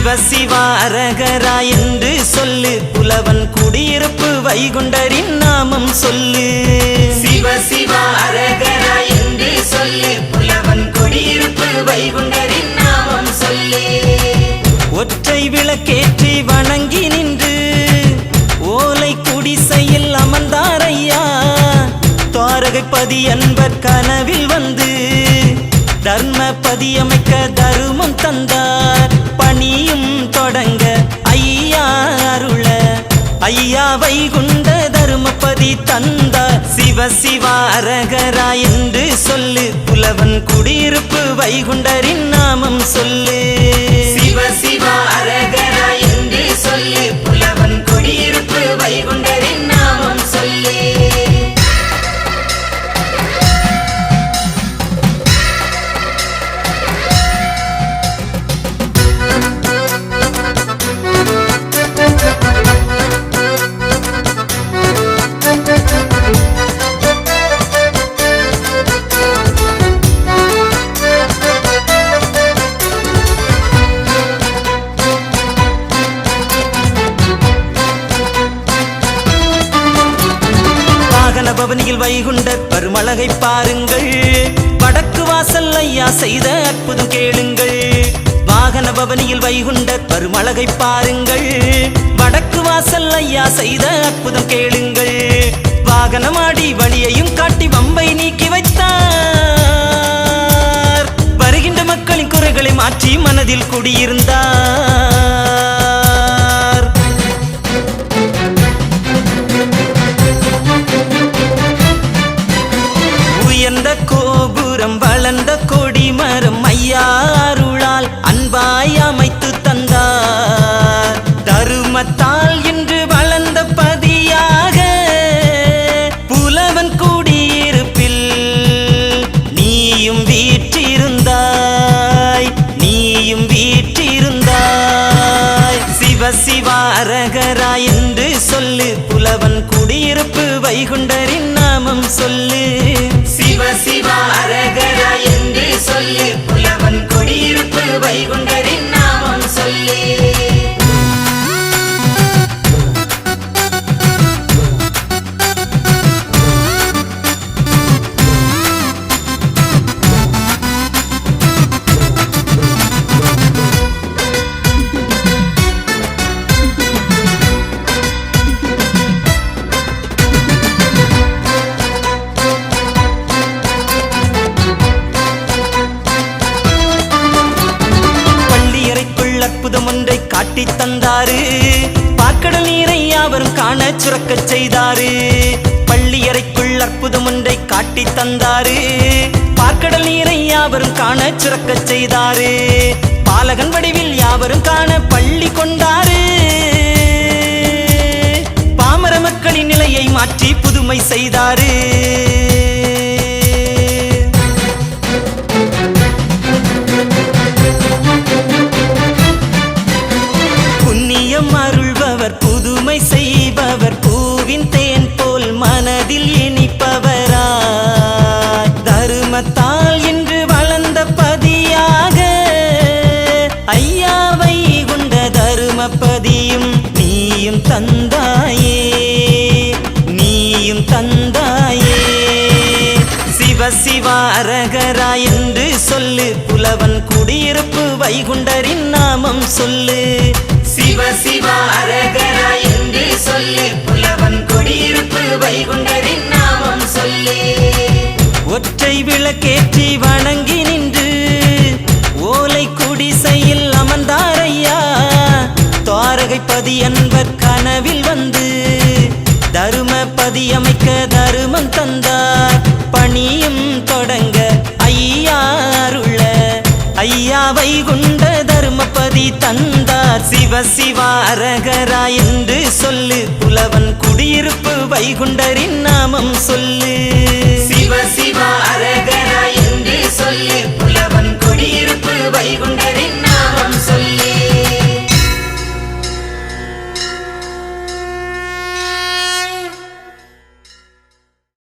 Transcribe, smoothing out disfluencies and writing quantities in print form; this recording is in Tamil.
சிவ சிவா அரகரா என்று சொல்லு, புலவன் குடியிருப்பு வைகுண்டரின் நாமம் சொல்லு. சிவ சிவா அரகரா என்று சொல்லு, புலவன் குடியிருப்பு வைகுண்டரின் நாமம் சொல்லு. ஒற்றை விளக்கேற்றி வணங்கி நின்று ஓலை குடிசையில் அமர்ந்தாரையா. துவாரகைப்பதி அன்பர் கனவில் வந்து தர்மபதி அமைக்க தருமம் தந்தார். பணியும் தொடங்க ஐயா அருள ஐயா வைகுண்ட தருமபதி தந்தார். சிவ சிவா அரகரா என்று சொல்லு, புலவன் குடியிருப்பு வைகுண்டரின் நாமம் சொல்லு. சிவ சிவா அரகரா என்று சொல்லு, புலவன் குடியிருப்பு வைகுண்டரின் நாமம் சொல்லு. பவனியில் வைகுண்டர் பருமழகை பாருங்கள், வடக்கு வாசல் ஐயா செய்த அற்புதம் கேளுங்கள். வாகன பவனியில் வைகுண்டர் பருமழகை பாருங்கள், வடக்கு வாசல் ஐயா செய்த அற்புதம் கேளுங்கள். வாகனமாடி வழியையும் காட்டி வம்பை நீக்கி வைத்தார். வருகின்ற மக்களின் குறைகளை மாற்றி மனதில் குடியிருந்தார். உயர்ந்த கோபுரம் வளர்ந்த கொடிமரம் ஐயா அருளால் அன்பாய் அமைத்து தந்தார். தருமத்தால் இன்று வளர்ந்த பதியாக புலவன் குடியிருப்பில் நீயும் வீற்றிருந்தாய், நீயும் வீற்றிருந்தாய். சிவ சிவா அரகரா என்று சொல்லு, புலவன் குடியிருப்பு வைகுண்டரின் நாமம் சொல்லு. சிவ சிவா அரகரா என்று சொல்லு, புலவன் குடியிருப்பு வைகுண்டரின் நாமம் சொல்லு. அற்புதம் ஒன்றை காட்டி தந்தாரு. பார்க்கடல் நீரை யாவரும் காண சுரக்கச் செய்தாரு. பள்ளியறைக்குள் அற்புதம் ஒன்றை காட்டி தந்தாரு. பார்க்கடல் நீரை யாவரும் காண சுரக்கச் செய்தாரு. பாலகன் வடிவில் யாவரும் காண பள்ளி கொண்டாரு. பாமர மக்களின் நிலையை மாற்றி புதுமை செய்தாரு. அருள்பவர் புதுமை செய்பவர் பூவின் தேன் போல் மனதில் இனிப்பவராய். தருமத்தால் இன்று வளர்ந்த பதியாக ஐயா வைகுண்ட தருமபதியும் நீயும் தந்தாயே, நீயும் தந்தாயே. சிவ சிவா அரகரா என்று சொல்லு, புலவன் குடியிருப்பு வைகுண்டரின் நாமம் சொல்லு. சிவ சிவா அரகரா என்று சொல்லு, புலவன் குடியிருப்பு வைகுண்டரின் நாமம் சொல்லு. ஒற்றை விளக்கேற்றி வணங்கி நின்று ஓலை குடிசையில் அமர்ந்தாரையா. துவாரகைப்பதி அன்பர் கனவில் வந்து தருமபதி அமைக்க தருமம் தந்தார். பணியும் தொடங்க ஐயா அருள ஐயா வைகுண்ட தருமபதி தந்தார். சிவ சிவா அரகரா என்று சொல்லு, புலவன் குடியிருப்பு வைகுண்டரின் நாமம் சொல்லு. சிவ சிவா